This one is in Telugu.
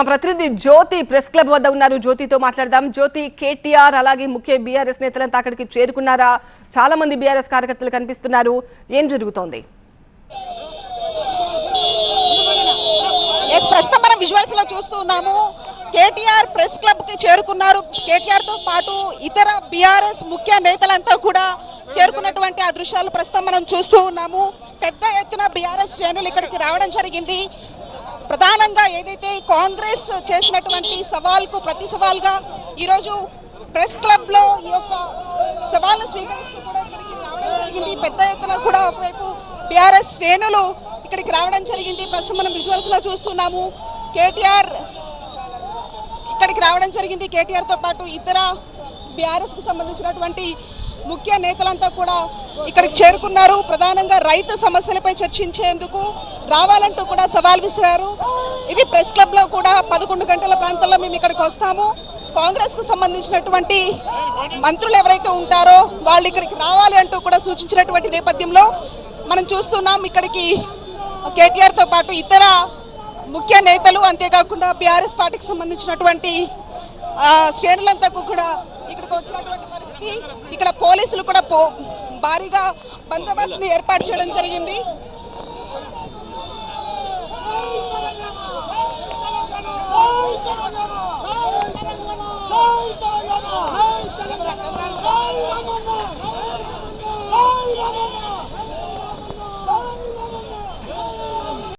ప్రతినిధి జ్యోతి ప్రెస్ క్లబ్ వద్ద ఉన్నారు. జ్యోతితో మాట్లాడదాం. జ్యోతి, కేటీఆర్ అలాగే ముఖ్య బీఆర్ఎస్ నేతలంతా అక్కడికి చేరుకున్నారా? చాలా మంది బీఆర్ఎస్ కార్యకర్తలు కనిపిస్తున్నారు. ఏం జరుగుతోంది? ప్రస్తుతం మనం విజువల్స్ లో చూస్తున్నాము. కేటీఆర్ ప్రెస్ క్లబ్ కి చేరుకున్నారు. కేటీఆర్ తో పాటు ఇతర బీఆర్ఎస్ ముఖ్య నేతలంతా కూడా చేరుకున్నటువంటి ఆ దృశ్యాలు ప్రస్తుతం మనం చూస్తూ ఉన్నాము. పెద్ద ఎత్తున బీఆర్ఎస్ శ్రేణులు ఇక్కడికి రావడం జరిగింది. ప్రధానంగా ఏదైతే కాంగ్రెస్ చేసినటువంటి సవాల్కు ప్రతి సవాల్గా ఈరోజు ప్రెస్ క్లబ్ లో ఈ యొక్క సవాల్ను స్వీకరిస్తూ కూడా ఇక్కడికి రావడం జరిగింది. పెద్ద ఎత్తున కూడా ఒకవైపు బీఆర్ఎస్ శ్రేణులు ఇక్కడికి రావడం జరిగింది. ప్రస్తుతం మనం విజువల్స్ లో చూస్తున్నాము. కేటీఆర్ ఇక్కడికి రావడం జరిగింది. కేటీఆర్ తో పాటు ఇతర బీఆర్ఎస్ కు సంబంధించినటువంటి ముఖ్య నేతలంతా కూడా ఇక్కడికి చేరుకున్నారు. ప్రధానంగా రైతు సమస్యలపై చర్చించేందుకు రావాలంటూ కూడా సవాల్ విసిరారు. ఇది ప్రెస్ క్లబ్ లో కూడా 11 గంటల ప్రాంతంలో మేము ఇక్కడికి వస్తాము, కాంగ్రెస్ కు సంబంధించినటువంటి మంత్రులు ఎవరైతే ఉంటారో వాళ్ళు ఇక్కడికి రావాలి అంటూ కూడా సూచించినటువంటి నేపథ్యంలో మనం చూస్తున్నాం. ఇక్కడికి కేటీఆర్ తో పాటు ఇతర ముఖ్య నేతలు, అంతేకాకుండా బీఆర్ఎస్ పార్టీకి సంబంధించినటువంటి శ్రేణులంతా కూడా ఇక్కడికి వచ్చినటువంటి పరిస్థితి. ఇక్కడ పోలీసులు కూడా భారీగా బందోబస్తును ఏర్పాటు చేయడం జరిగింది.